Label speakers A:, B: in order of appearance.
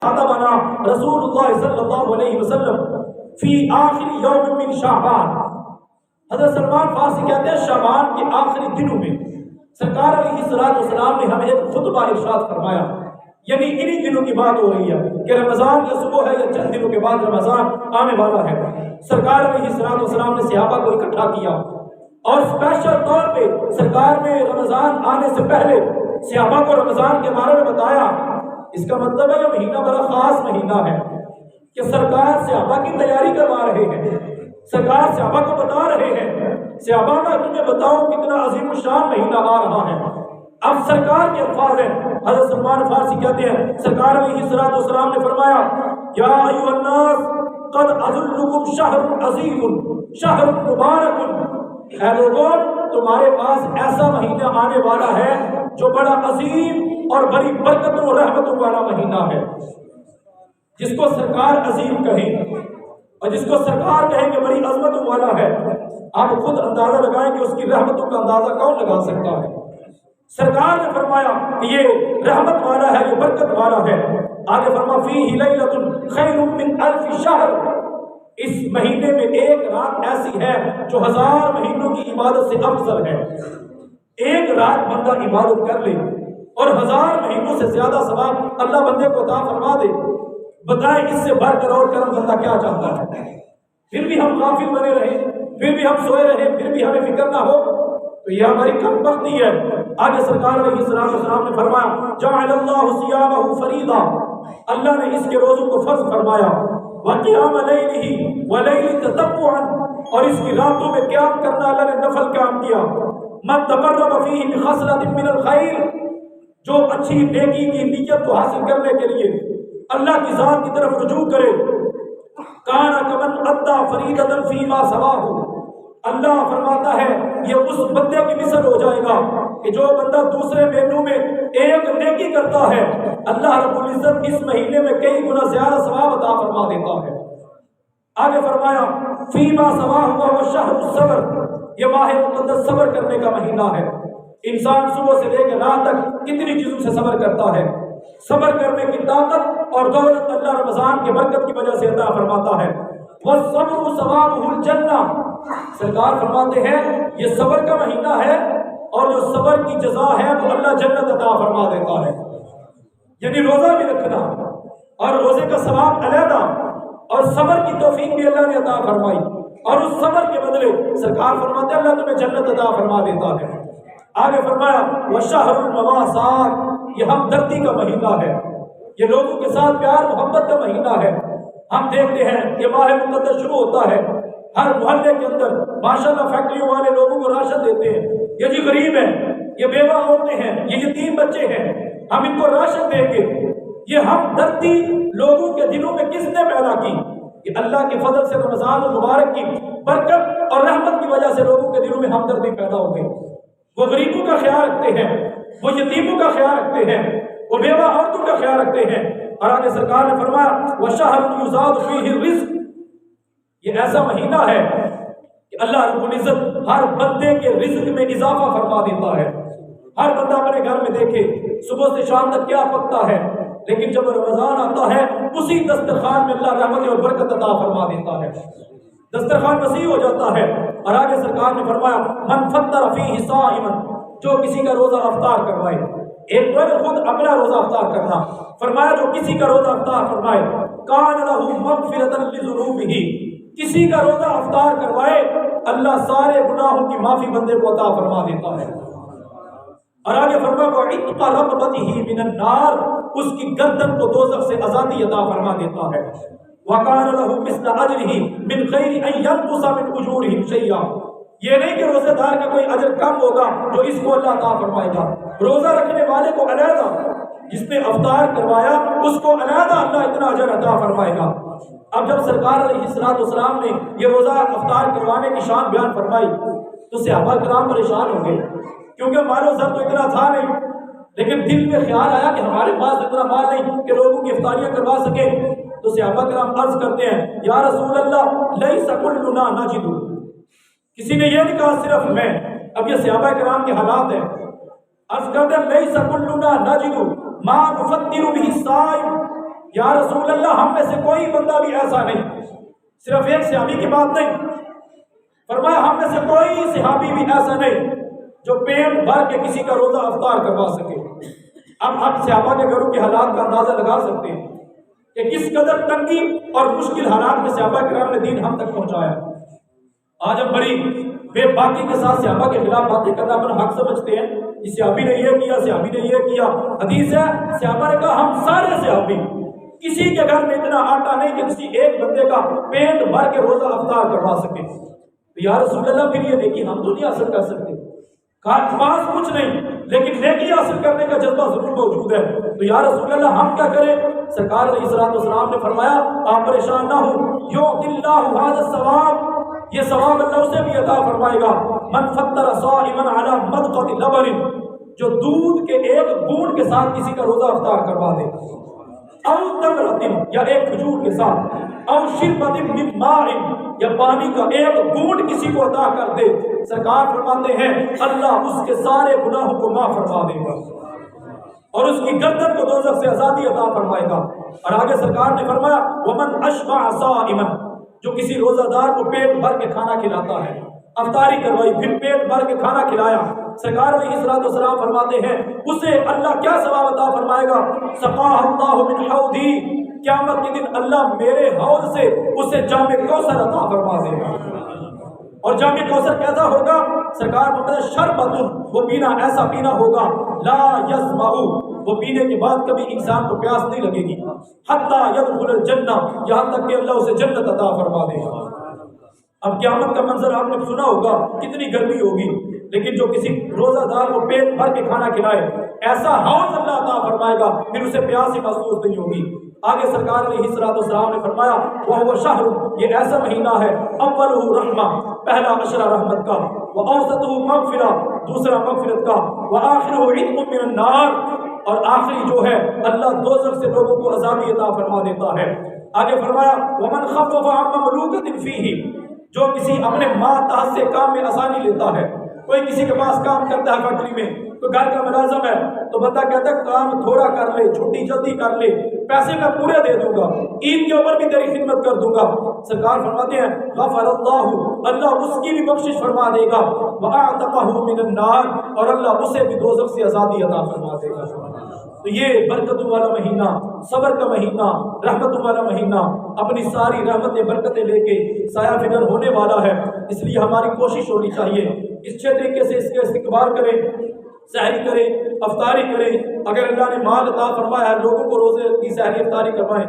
A: خطبنا رسول اللہ صلی اللہ علیہ وسلم فی آخر یوم من شعبان. حضرت سلمان فارسی کہتے ہیں شعبان کے آخری دنوں میں سرکار علیہ السلام نے ہمیں ایک خطبہ ارشاد فرمایا. یعنی انہی دنوں کی بات ہو رہی ہے کہ رمضان یا صبح ہے یا چند دنوں کے بعد رمضان آنے والا ہے. سرکار علیہ السلام نے صحابہ کو اکٹھا کیا اور اسپیشل طور پہ سرکار نے رمضان آنے سے پہلے صحابہ کو رمضان کے بارے میں بتایا. اس کا مطلب ہے یہ مہینہ بڑا خاص مہینہ ہے کہ سرکار صحابہ کی تیاری کروا رہے ہیں. سرکار صحابہ کو بتا رہے ہیں صحابہ میں تمہیں بتاؤں کتنا عظیم الشان مہینہ آ رہا ہے. اب سرکار کے الفاظ ہیں. حضرت سلمان فارسی کہتے ہیں سرکار علیہ السلام نے فرمایا یا ایھا الناس قد اذلکم شہر عظیم شہر مبارک. اے لوگوں تمہارے پاس ایسا مہینہ آنے والا ہے جو بڑا عظیم اور بڑی برکتوں اور رحمتوں والا مہینہ ہے. جس کو سرکار عظیم کہیں اور جس کو سرکار کہیں کہ بڑی عظمتوں والا ہے, آپ خود اندازہ لگائیں کہ اس کی رحمتوں کا اندازہ کون لگا سکتا ہے. سرکار نے فرمایا کہ یہ رحمت والا ہے, یہ برکت والا ہے. آگے فرما فیہ لیلۃ خیر من الف شہر. اس مہینے میں ایک رات ایسی ہے جو 1000 مہینوں کی عبادت سے افضل ہے. ایک رات بندہ عبادت کر لے اور 1000 مہینوں سے زیادہ ثواب اللہ بندے کو عطا فرما دے. بتائیں اس سے بڑھ کر اور کرم بندہ کیا چاہتا ہے؟ پھر بھی ہم غافل بنے رہے, پھر بھی ہم سوئے رہے, پھر بھی ہمیں فکر نہ ہو, تو یہ ہماری کم بختی ہے. آگے سرکار علیہ السلام نے فرمایا جعل اللہ صیامہ فریضہ. اللہ نے اس کے روزوں کو فرض فرمایا. وقیام لیلہ ولیل تطوعا. اور اس کی راتوں میں قیام کرنا اللہ نے نفل کام کیا. من تقرب فیہ بخصلۃ من الخیر. جو اچھی نیکی کی نیت کو حاصل کرنے کے لیے اللہ کی ذات کی طرف رجوع کرے کان کمن ادا فریضۃ فیما سواہ. اللہ فرماتا ہے یہ اس بندے کی مثل ہو جائے گا کہ جو بندہ دوسرے مہینوں میں ایک نیکی کرتا ہے اللہ رب العزت اس مہینے میں کئی گنا زیادہ ثواب عطا فرما دیتا ہے. آگے فرمایا فیما سواہ ہوا شہر الصبر. یہ ماہ مقدس صبر کرنے کا مہینہ ہے. انسان صبح سے لے کے رات تک کتنی چیزوں سے صبر کرتا ہے. صبر کرنے کی طاقت اور دولت اللہ رمضان کی برکت کی وجہ سے عطا فرماتا ہے. والصبر ثوابہ الجنہ. سرکار فرماتے ہیں یہ صبر کا مہینہ ہے اور جو صبر کی جزا ہے وہ اللہ جنت عطا فرما دیتا ہے. یعنی روزہ بھی رکھنا اور روزے کا ثواب علیحدہ اور صبر کی توفیق بھی اللہ نے عطا فرمائی اور اس صبر کے بدلے سرکار فرماتے ہیں اللہ تمہیں جنت عطا فرما دیتا ہے. آگے فرمایا وشہر المواسات. یہ ہمدردی کا مہینہ ہے, یہ لوگوں کے ساتھ پیار محبت کا مہینہ ہے. ہم دیکھتے ہیں یہ ماہ مقدس شروع ہوتا ہے, ہر محلے کے اندر ماشاءاللہ فیکٹریوں والے لوگوں کو راشن دیتے ہیں. یہ جی غریب ہیں, یہ بیوہ عورتیں ہیں, یہ یتیم بچے ہیں, ہم ان کو راشن دیں گے. یہ ہمدردی لوگوں کے دلوں میں کس نے پیدا کی؟ یہ اللہ کے فضل سے رمضان المبارک کی برکت اور رحمت کی وجہ سے لوگوں کے دلوں میں ہمدردی پیدا ہو گئی. وہ غریبوں کا خیال رکھتے ہیں, وہ یتیموں کا خیال رکھتے ہیں, وہ بیوہ عورتوں کا خیال رکھتے ہیں. اور آگے سرکار نے فرمایا وَشَهْرٌ يُزَادُ فِيهِ الرِّزْقُ. یہ ایسا مہینہ ہے کہ اللہ رب العزت ہر بندے کے رزق میں اضافہ فرما دیتا ہے. ہر بندہ اپنے گھر میں دیکھے صبح سے شام تک کیا پکتا ہے, لیکن جب رمضان آتا ہے اسی دسترخوان میں اللہ رحمت اور برکت عطا فرما دیتا ہے. دسترخوان وسیع ہو جاتا ہے. اور آگے سرکار نے فرمایا من فطر فیہ صائما. جو کسی کا روزہ افطار کروائے, ایک تو خود اپنا روزہ افطار کرنا, فرمایا جو کسی کا روزہ افطار فرمائے کان لہ مغفرۃ لذنوبہ. کسی کا روزہ افطار کروائے اللہ سارے گناہوں کی معافی بندے کو عطا فرما دیتا ہے. اور آگے فرمایا وعتق رقبتہ من النار. اس کی گردن کو دوزخ سے آزادی عطا فرما دیتا ہے. وَقَانَ لَهُ مِثْلَ أَجْرِهِ مِنْ غَيْرِ أَنْ يَنْقُصَ مِنْ أُجُورِهِمْ شَيْئًا. یہ نہیں کہ روزے دار کا کوئی اجر کم ہوگا جو اس کو اللہ عطا فرمائے گا. روزہ رکھنے والے کو علیحدہ, جس نے افطار کروایا اس کو علیحدہ اللہ اتنا اجر عطا فرمائے گا. اب جب سرکار علیہ السلام نے یہ روزہ افطار کروانے کی شان بیان فرمائی تو صحابہ کرام پریشان ہو گئے, کیونکہ مال و زر تو اتنا تھا نہیں, لیکن دل میں خیال آیا کہ ہمارے پاس اتنا مال نہیں کہ لوگوں کی افطاریاں کروا سکیں. تو صحابہ کرام عرض کرتے ہیں یا رسول اللہ لیس کلنا نجد. کسی نے یہ نہیں کہا صرف میں, اب یہ صحابہ کرام کے حالات ہیں. عرض کرتے ہیں لیس کلنا نجد ما نفطر به الصائم. یا رسول اللہ ہم میں سے کوئی بندہ بھی ایسا نہیں، صرف ایک صحابی کی بات نہیں، فرمایا ہم میں سے کوئی صحابی بھی ایسا نہیں جو پیٹ بھر کے کسی کا روزہ افطار کروا سکے۔ اب آپ صحابہ کے گھروں کے حالات کا اندازہ لگا سکتے ہیں کہ کس قدر تنگی اور مشکل حالات میں صحابہ کرام نے دین ہم تک پہنچایا۔ آج ہم بڑی بے باکی کے ساتھ صحابہ کے خلاف باتیں کرنا اپنا حق سمجھتے ہیں، اس صحابی نے یہ کیا، صحابی نے یہ کیا۔ حدیث ہے صحابہ نے کہا ہم سارے صحابی کسی کے گھر میں اتنا آٹا نہیں کہ کسی ایک بندے کا پیٹ بھر کے روزہ افطار کروا سکے۔ یا رسول اللہ پھر یہ نیکی ہم تو نہیں حاصل کر سکتے، پاس کچھ نہیں لیکن نیکی حاصل کرنے کا جذبہ ضرور موجود ہے، تو یا رسول اللہ ہم کیا کریں؟ سرکار علیہ الصلوۃ والسلام نے فرمایا آپ پریشان نہ ہو، یعطی اللہ ھذا الثواب، یہ ثواب اللہ اسے بھی عطا فرمائے گا، من فطر صائما علی مدقۃ لبن، جو دودھ کے ایک بوند کے ساتھ کسی کا روزہ افطار کروا دے، او تمرۃ، یا ایک کھجور کے ساتھ، او شربۃ من ماء، یا پانی کا ایک بوند کسی کو عطا کر دے، سرکار فرماتے ہیں اللہ اس کے سارے گناہوں کو معاف فرما دے گا اور اس کی گردن کو دوزخ سے آزادی عطا فرمائے گا۔ اور آگے سرکار نے فرمایا ومن اشبع صائما، جو کسی روزہ دار کو پیٹ بھر کے کھانا کھلاتا ہے، افطاری کروائی پھر پیٹ بھر کے کھانا کھلایا، سرکار علیہ الصلوۃ والسلام فرماتے ہیں اسے اللہ کیا ثواب عطا فرمائے گا؟ سقاہ اللہ من حوضی، قیامت کے دن اللہ میرے حوض سے اسے جام کوثر عطا فرما دے گا۔ اور جام کوثر کیسا ہوگا؟ سرکار فرماتے ہیں شربۃ، وہ پینا ایسا پینا ہوگا لا یظمأ، وہ پینے کے بعد کبھی انسان کو پیاس نہیں لگے گی، حتی یدخل الجنہ، یہاں تک کہ اللہ اسے جنت عطا فرما دے گا۔ اب قیامت کا منظر آپ نے سنا ہوگا، کتنی گرمی ہوگی، لیکن جو کسی روزہ دار کو پیٹ بھر کے کھانا کھلائے ایسا حوض اللہ عطا فرمائے گا، پھر اسے پیاس ہی محسوس نہیں ہوگی۔ آگے سرکار علیہ الصلوۃ والسلام نے فرمایا وَهُوَ شَهْرٌ، یہ ایسا مہینہ ہے اولہ رحمہ، پہلا عشرہ رحمت کا، وَأَوْسَطُهُ مغفرہ، دوسرا مغفرت کا، وَآخِرُهُ عِتْقٌ مِّنَ النَّارِ، اور آخری جو ہے اللہ دوزخ سے لوگوں کو آزادی عطا فرما دیتا ہے۔ آگے فرمایا وَمَنْ خَفَّفَ عَن مَمْلُوكَةٍ فِيهِ، جو کسی اپنے ماتحت سے کام میں آسانی لیتا ہے، کوئی کسی کے پاس کام کرتا ہے فیکٹری میں، تو گھر کا ملازم ہے تو بندہ کہتا ہے کام تھوڑا کر لے، چھٹی جلدی کر لے، پیسے میں پورے دے دوں گا، عید کے اوپر بھی تیری خدمت کر دوں گا، سرکار فرماتے ہیں غفر اللہ، اللہ اس کی بھی بخشش فرما دے گا، وَأَعْتَقَهُ مِنَ النَّارِ، اور اللہ اسے بھی دوزخ سے آزادی عطا فرما دے گا۔ تو یہ برکتوں والا مہینہ، صبر کا مہینہ، رحمتوں والا مہینہ، اپنی ساری رحمتیں برکتیں لے کے سایہ فکر ہونے والا ہے، اس لیے ہماری کوشش ہونی چاہیے اس اچھے طریقے سے اس کے استقبال کریں، سحری کریں، افطاری کریں، اگر اللہ نے مال عطا فرمایا ہے لوگوں کو روزے کی سحری افطاری کروائیں۔